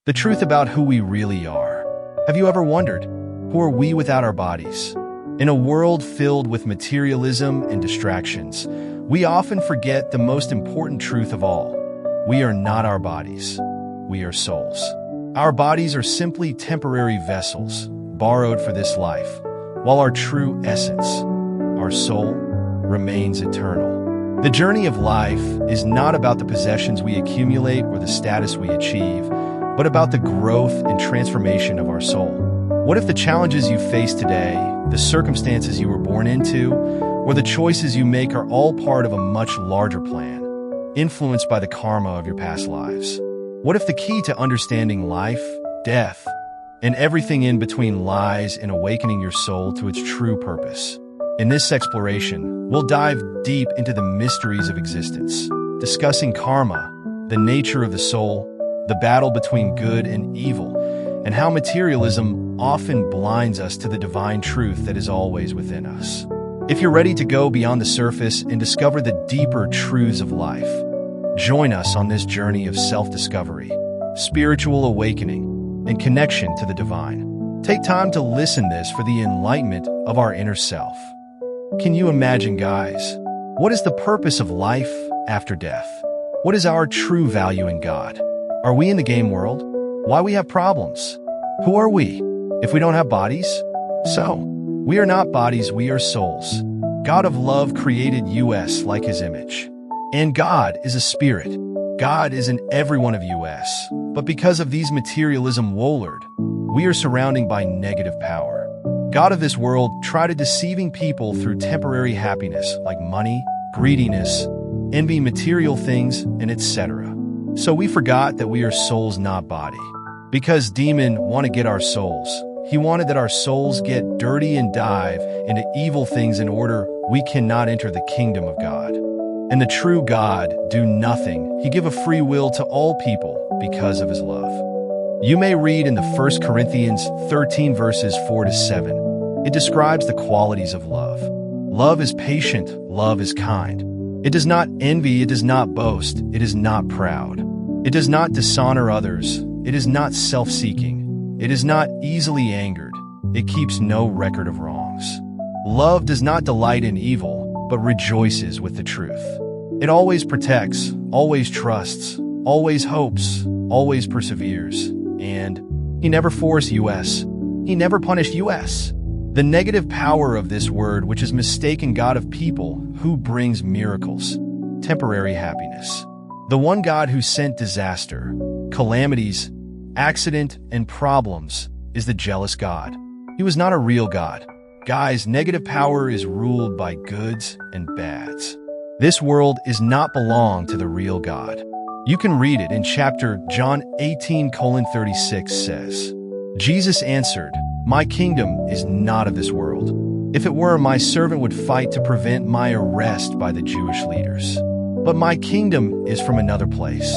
The truth about who we really are. Have you ever wondered, who are we without our bodies? In a world filled with materialism and distractions, we often forget the most important truth of all. We are not our bodies. We are souls. Our bodies are simply temporary vessels, borrowed for this life, while our true essence, our soul, remains eternal. The journey of life is not about the possessions we accumulate or the status we achieve, but about the growth and transformation of our soul. What if the challenges you face today, the circumstances you were born into, or the choices you make are all part of a much larger plan, influenced by the karma of your past lives? What if the key to understanding life, death, and everything in between lies in awakening your soul to its true purpose? In this exploration, we'll dive deep into the mysteries of existence, discussing karma, the nature of the soul, the battle between good and evil, and how materialism often blinds us to the divine truth that is always within us. If you're ready to go beyond the surface and discover the deeper truths of life, join us on this journey of self-discovery, spiritual awakening, and connection to the divine. Take time to listen this for the enlightenment of our inner self. Can you imagine, guys? What is the purpose of life after death? What is our true value in God? Are we in the game world? Why we have problems? Who are we if we don't have bodies? So, we are not bodies, we are souls. God of love created us like his image. And God is a spirit. God is in every one of us. But because of these materialism woolard, we are surrounded by negative power. God of this world tried deceiving people through temporary happiness like money, greediness, envy, material things, and etc. So we forgot that we are souls, not body. Because demon want to get our souls. He wanted that our souls get dirty and dive into evil things in order we cannot enter the kingdom of God. And the true God do nothing. He give a free will to all people because of his love. You may read in the 1 Corinthians 13 verses 4-7. It describes the qualities of love. Love is patient. Love is kind. It does not envy. It does not boast. It is not proud. It does not dishonor others. It is not self-seeking. It is not easily angered. It keeps no record of wrongs. Love does not delight in evil, but rejoices with the truth. It always protects, always trusts, always hopes, always perseveres, and he never force us. He never punish us. The negative power of this word, which is mistaken God of people who brings miracles, temporary happiness. The one God who sent disaster, calamities, accident, and problems is the jealous God. He was not a real God. Guys, negative power is ruled by goods and bads. This world is not belong to the real God. You can read it in chapter John 18:36 says, Jesus answered, "My kingdom is not of this world. If it were, my servant would fight to prevent my arrest by the Jewish leaders. But my kingdom is from another place.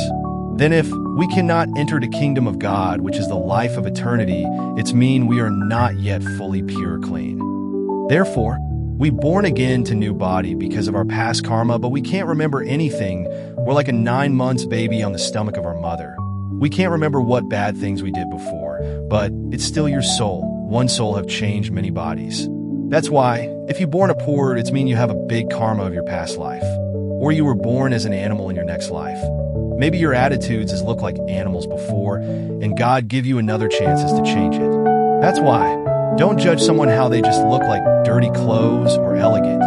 Then if we cannot enter the kingdom of God, which is the life of eternity, it's mean we are not yet fully pure clean. Therefore, we born again to new body because of our past karma, but we can't remember anything. We're like a 9 months baby on the stomach of our mother. We can't remember what bad things we did before, but it's still your soul. One soul have changed many bodies. That's why, if you born a poor, it's mean you have a big karma of your past life. Or you were born as an animal in your next life. Maybe your attitudes has looked like animals before, and God give you another chances to change it. That's why, don't judge someone how they just look like dirty clothes or elegant.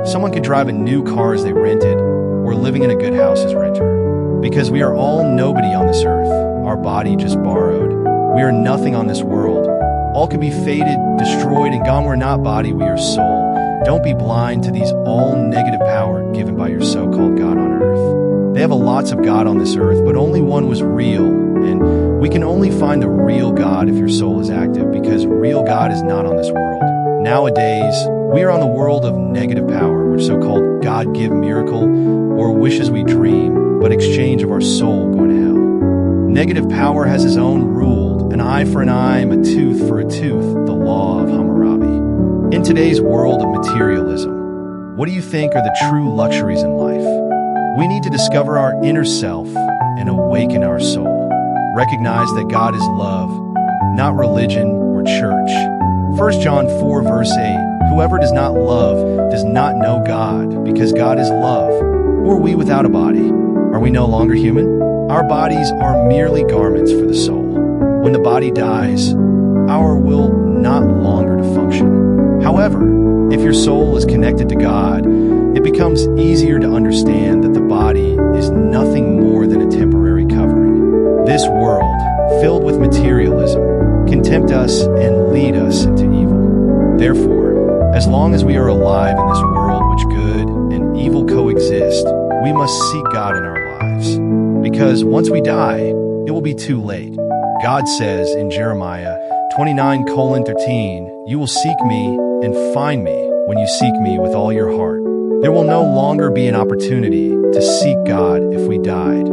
Someone could drive a new car as they rented, or living in a good house as renter. Because we are all nobody on this earth, our body just borrowed. We are nothing on this world. All can be faded, destroyed, and gone. We're not body, we are soul. Don't be blind to these all negative power given by your so-called God on earth. They have a lots of God on this earth, but only one was real, and we can only find the real God if your soul is active, because real God is not on this world. Nowadays, we are on the world of negative power, which so-called God-give miracle, or wishes we dream, but exchange of our soul going to hell. Negative power has his own ruled, an eye for an eye, a tooth for a tooth, the law of Hammurabi. In today's world of materialism, what do you think are the true luxuries in life? We need to discover our inner self and awaken our soul. recognize that God is love, not religion or church. 1 John 4 verse 8, whoever does not love does not know God, because God is love. Who are we without a body? Are we no longer human? Our bodies are merely garments for the soul. When the body dies, our will not longer to function. However, if your soul is connected to God, it becomes easier to understand that the body is nothing more than a temporary covering. This world, filled with materialism, can tempt us and lead us into evil. Therefore, as long as we are alive in this world which good and evil coexist, we must seek God in our lives. Because once we die, it will be too late. God says in Jeremiah 29:13, you will seek me and find me when you seek me with all your heart. There will no longer be an opportunity to seek God if we died.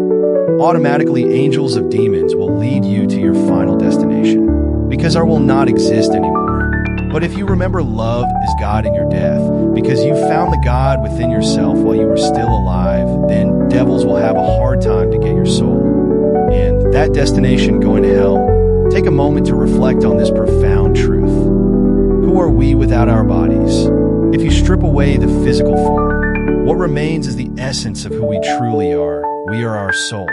Automatically, angels of demons will lead you to your final destination, because our will not exist anymore. But if you remember love is God in your death, because you found the God within yourself while you were still alive, then devils will have a hard time to get your soul. And that destination going to hell, take a moment to reflect on this profound truth. Who are we without our bodies? If you strip away the physical form, what remains is the essence of who we truly are. We are our soul.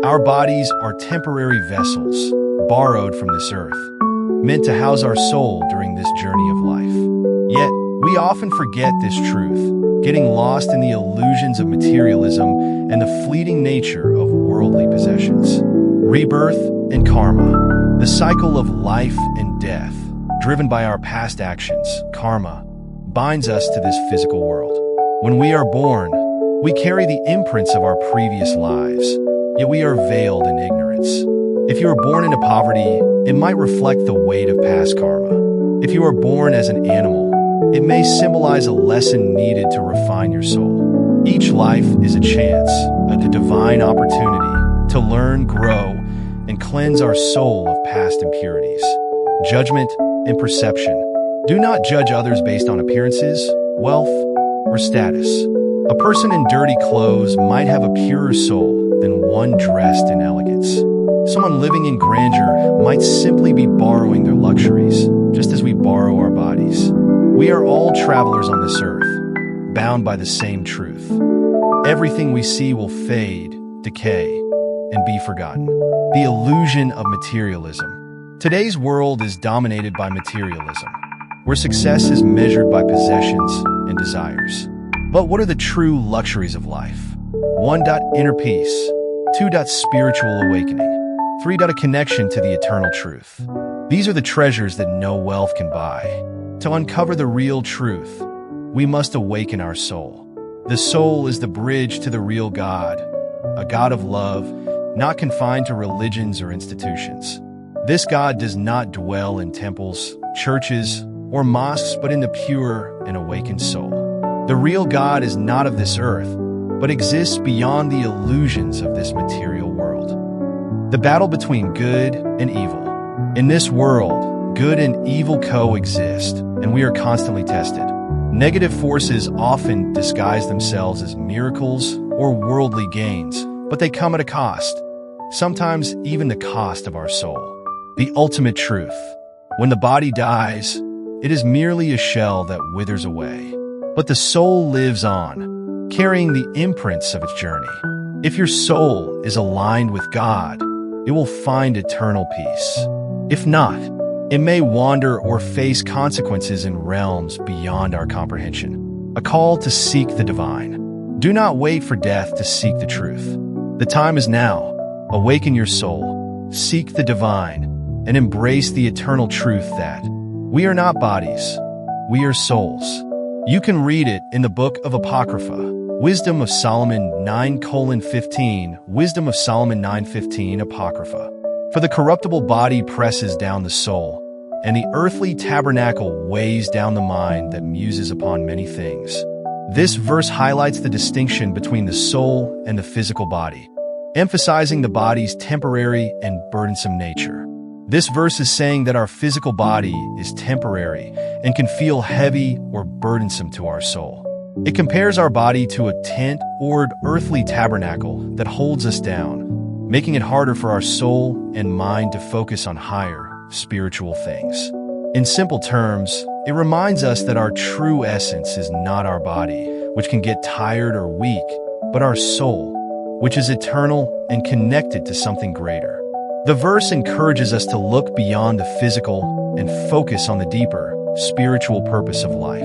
Our bodies are temporary vessels, borrowed from this earth, meant to house our soul during this journey of life. Yet, we often forget this truth, getting lost in the illusions of materialism and the fleeting nature of worldly possessions. Rebirth and karma, the cycle of life and death, driven by our past actions, karma, binds us to this physical world. When we are born, we carry the imprints of our previous lives, yet we are veiled in ignorance. If you are born into poverty, it might reflect the weight of past karma. If you are born as an animal, it may symbolize a lesson needed to refine your soul. Each life is a chance, a divine opportunity to learn, grow, and cleanse our soul of past impurities. Judgment and perception. Do not judge others based on appearances, wealth, or status. A person in dirty clothes might have a purer soul than one dressed in elegance. Someone living in grandeur might simply be borrowing their luxuries, just as we borrow our bodies. We are all travelers on this earth, bound by the same truth. Everything we see will fade, decay, and be forgotten. The illusion of materialism. Today's world is dominated by materialism, where success is measured by possessions and desires. But what are the true luxuries of life? 1. Inner peace. 2. Spiritual awakening. 3. A connection to the eternal truth. These are the treasures that no wealth can buy. To uncover the real truth, we must awaken our soul. The soul is the bridge to the real God, a God of love, not confined to religions or institutions. This God does not dwell in temples, churches, or mosques, but in the pure and awakened soul. The real God is not of this earth, but exists beyond the illusions of this material world. The battle between good and evil. In this world, good and evil coexist, and we are constantly tested. Negative forces often disguise themselves as miracles or worldly gains, but they come at a cost, sometimes even the cost of our soul. The ultimate truth. When the body dies, it is merely a shell that withers away. But the soul lives on, carrying the imprints of its journey. If your soul is aligned with God, it will find eternal peace. If not, it may wander or face consequences in realms beyond our comprehension. A call to seek the divine. Do not wait for death to seek the truth. The time is now. Awaken your soul, seek the divine, and embrace the eternal truth that we are not bodies, we are souls. You can read it in the book of Apocrypha, Wisdom of Solomon 9:15, Wisdom of Solomon 9:15, Apocrypha. For the corruptible body presses down the soul, and the earthly tabernacle weighs down the mind that muses upon many things. This verse highlights the distinction between the soul and the physical body, emphasizing the body's temporary and burdensome nature. This verse is saying that our physical body is temporary and can feel heavy or burdensome to our soul. It compares our body to a tent or earthly tabernacle that holds us down, making it harder for our soul and mind to focus on higher, spiritual things. In simple terms, it reminds us that our true essence is not our body, which can get tired or weak, but our soul, which is eternal and connected to something greater. The verse encourages us to look beyond the physical and focus on the deeper, spiritual purpose of life.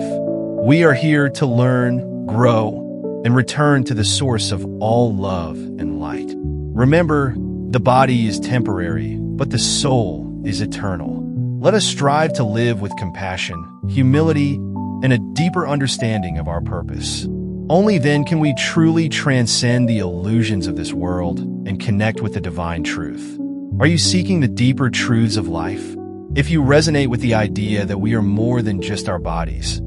We are here to learn, grow, and return to the source of all love and light. Remember, the body is temporary, but the soul is eternal. Let us strive to live with compassion, humility, and a deeper understanding of our purpose. Only then can we truly transcend the illusions of this world and connect with the divine truth. Are you seeking the deeper truths of life? If you resonate with the idea that we are more than just our bodies,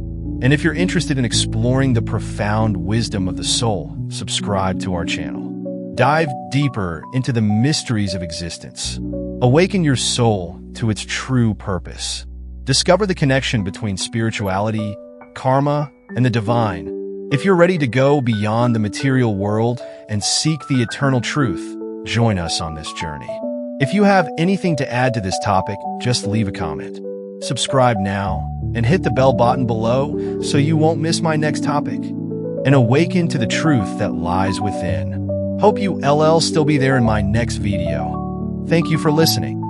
and if you're interested in exploring the profound wisdom of the soul, subscribe to our channel. Dive deeper into the mysteries of existence. Awaken your soul to its true purpose. Discover the connection between spirituality, karma, and the divine. If you're ready to go beyond the material world and seek the eternal truth, join us on this journey. If you have anything to add to this topic, just leave a comment. Subscribe now and hit the bell button below so you won't miss my next topic. And awaken to the truth that lies within. Hope you still be there in my next video. Thank you for listening.